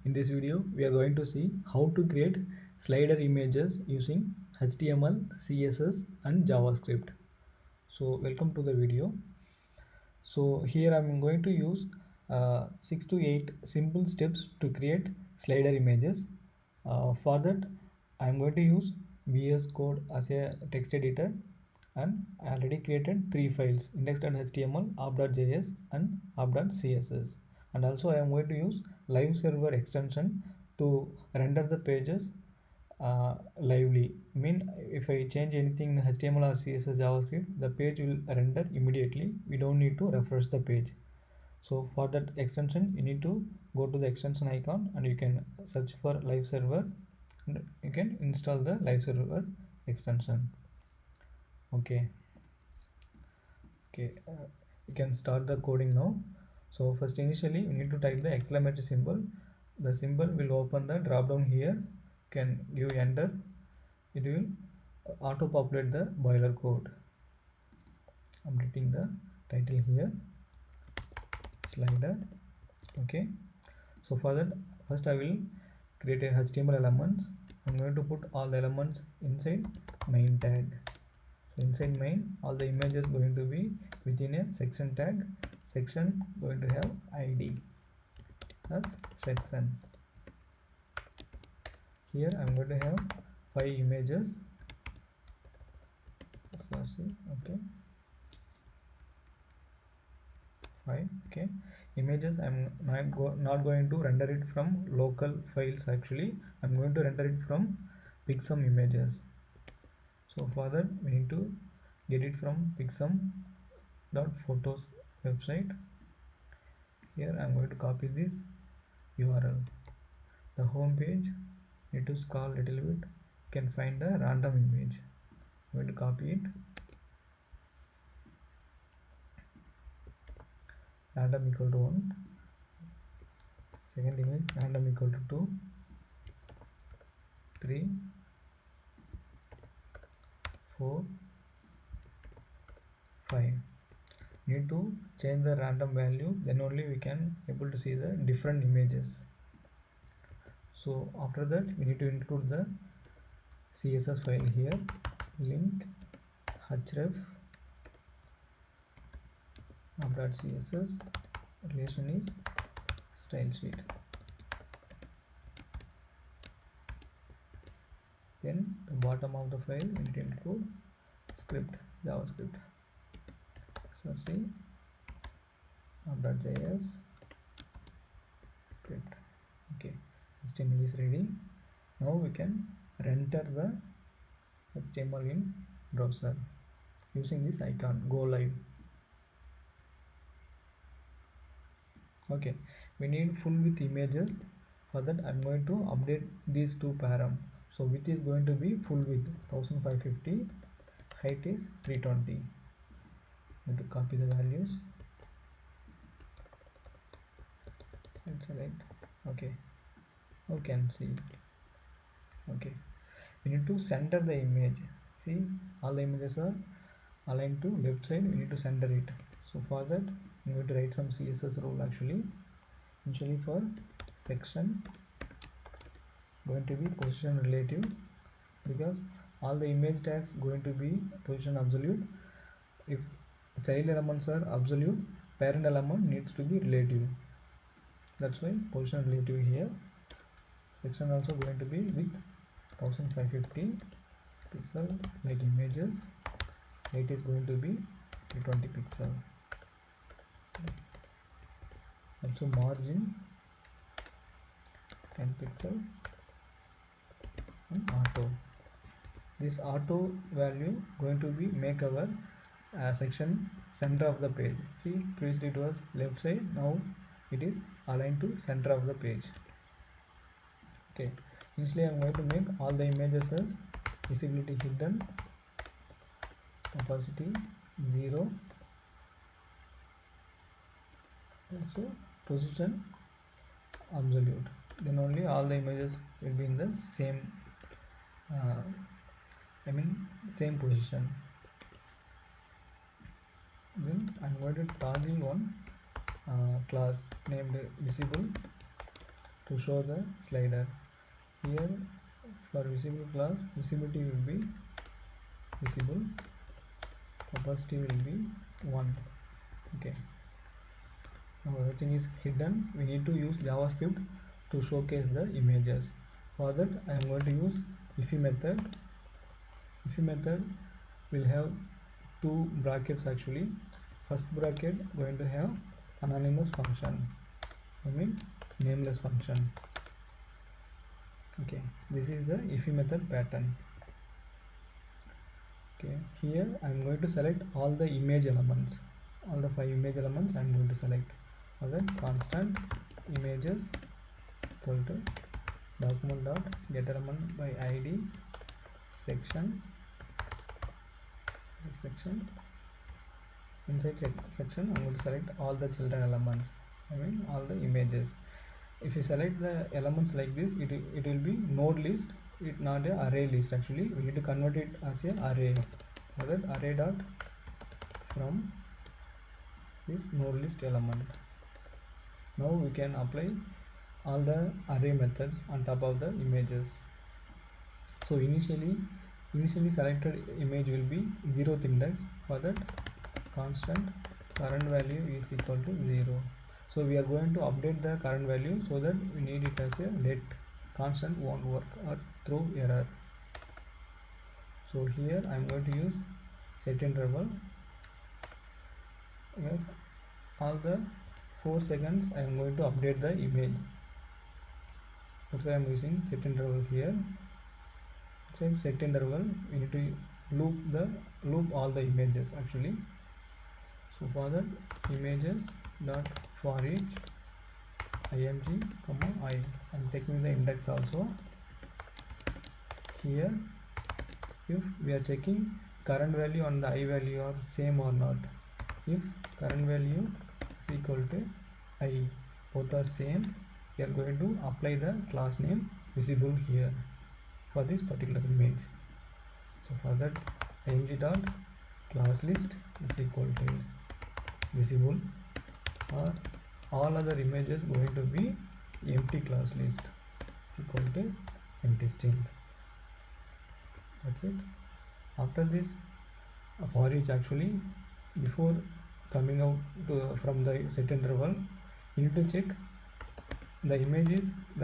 In this video, we are going to see how to create slider images using HTML, CSS and JavaScript. So welcome to the video. So here I am going to use 6 to 8 simple steps to create slider images. For that, I am going to use VS Code as a text editor, and I already created 3 files: index.html, app.js and app.css. And also I am going to use live server extension to render the pages lively. If I change anything in HTML or CSS JavaScript, the page will render immediately. We don't need to refresh the page. So for that extension, you need to go to the extension icon and you can search for live server and you can install the live server extension. Okay, you can start the coding now. So first, initially we need to type the exclamation symbol. The symbol will open the drop down here. You can give enter. It will auto populate the boiler code. I'm writing the title here, slider. Okay, so for that, first I will create a HTML elements. I'm going to put all the elements inside main tag. So inside main, all the images going to be within a section tag. Section going to have ID as section. Here I'm going to have 5 images. Okay, 5. Okay, images I'm not going to render it from local files. Actually, I'm going to render it from Pixum images. So for that, we need to get it from pixum.photos website. Here I'm going to copy this URL. The home page, need to scroll a little bit. You can find the random image. I'm going to copy it. Random equal to 1. Second image, random equal to 2, 3, 4, 5. Need to change the random value, then only we can able to see the different images. So after that, we need to include the CSS file here. Link href app.css, relation is style sheet. Then the bottom of the file we need to include script, JavaScript. So see app.js script. Okay, HTML is ready. Now we can render the HTML in browser using this icon, go live. Okay, we need full width images. For that, I'm going to update these two param. So width is going to be full width 1550, height is 320. I'm going to copy the values and select. Okay, you can see. Okay, we need to center the image. See, all the images are aligned to left side. We need to center it. So for that, I'm going to write some CSS rule. Actually, initially for section going to be position relative, because all the image tags going to be position absolute. If child elements are absolute, parent element needs to be relative. That's why position relative here. Section also going to be with 1550 pixel like images. Height is going to be 320 pixel. Also margin 10 pixel and auto. This auto value going to be make our section center of the page. See, previously it was left side, now it is aligned to center of the page. Okay, initially I am going to make all the images as visibility hidden, opacity 0, also position absolute. Then only all the images will be in the same same position. Then I'm going to toggle one class named visible to show the slider. Here for visible class, visibility will be visible, opacity will be 1. Okay, now everything is hidden. We need to use JavaScript to showcase the images. For that I am going to use if method. If method will have two brackets actually. First bracket going to have anonymous function, I mean nameless function. Okay, this is the if method pattern. Okay, here I am going to select all the image elements, all the 5 image elements I am going to select. Then constant images equal to document dot get element by id section. Inside section I'm going to select all the children elements, I mean all the images. If you select the elements like this, it will be node list, it not a array list. Actually we need to convert it as a array. For that array dot from this node list element. Now we can apply all the array methods on top of the images. So initially selected image will be 0th index. For that constant current value is equal to 0. So we are going to update the current value, so that we need it as a let. Constant won't work or throw error. So here I am going to use set interval. Yes, all the 4 seconds I am going to update the image. That's why I am using set interval here. So set interval, we need to loop all the images actually. So for that images dot for each img comma I am taking the index also. Here if we are checking current value and the I value are same or not. If current value is equal to I, both are same, we are going to apply the class name visible here for this particular image. So for that img dot class list is equal to visible, or all other images going to be empty class list is equal to empty string. That's it. After this for each, actually before coming out from the set interval, you need to check the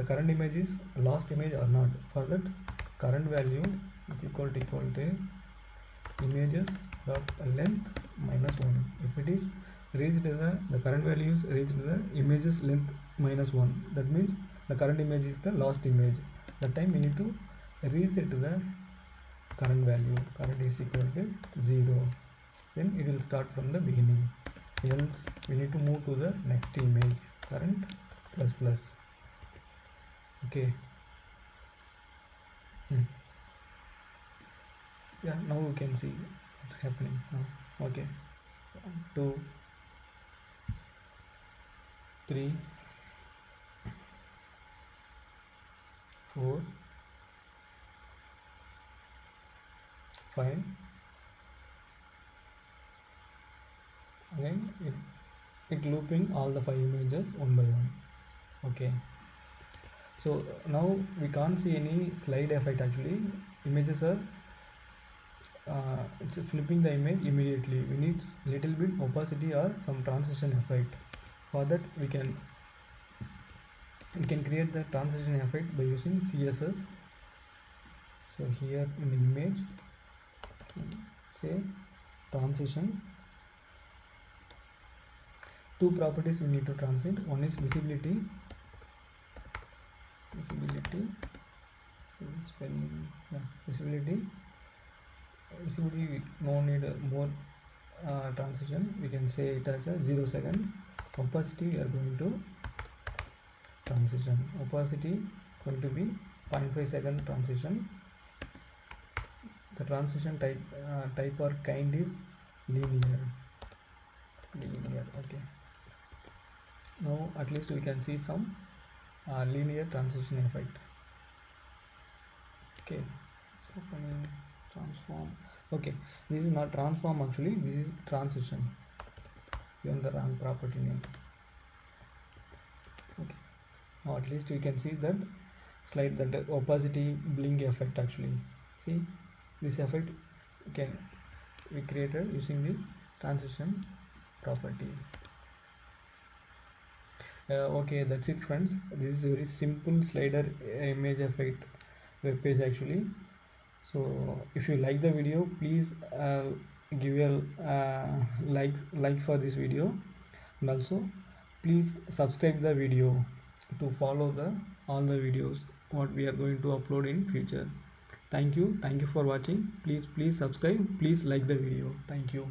current image is last image or not. For that current value is equal to images dot length minus 1. If it is reached the current value is reached the images length minus 1, that means the current image is the last image. That time we need to reset the current value. Current is equal to 0, then it will start from the beginning. Else we need to move to the next image, current plus plus. Okay. Yeah, now we can see what's happening now. Okay, 1 2 3 4 5. Again it looping all the 5 images one by one. Okay, so now we can't see any slide effect. Actually images are it's flipping the image immediately. We need little bit opacity or some transition effect. For that we can create the transition effect by using CSS. So here in the image say transition, two properties we need to transit. One is visibility spelling, visibility we no need more transition. We can say it as a 0 second. Opacity we are going to transition, opacity going to be 0.5 second transition. The transition type or kind is linear. Okay, now at least we can see some linear transition effect. Okay, it's opening transform. Okay, this is not transform, actually this is transition. Given the wrong property name. Okay, or at least we can see that slide, that opacity blink effect. Actually, see this effect can we created using this transition property. Okay, that's it friends. This is a very simple slider image effect web page actually. So if you like the video, please give a like for this video, and also please subscribe the video to follow the all the videos what we are going to upload in future. Thank you for watching. Please subscribe, please like the video. Thank you.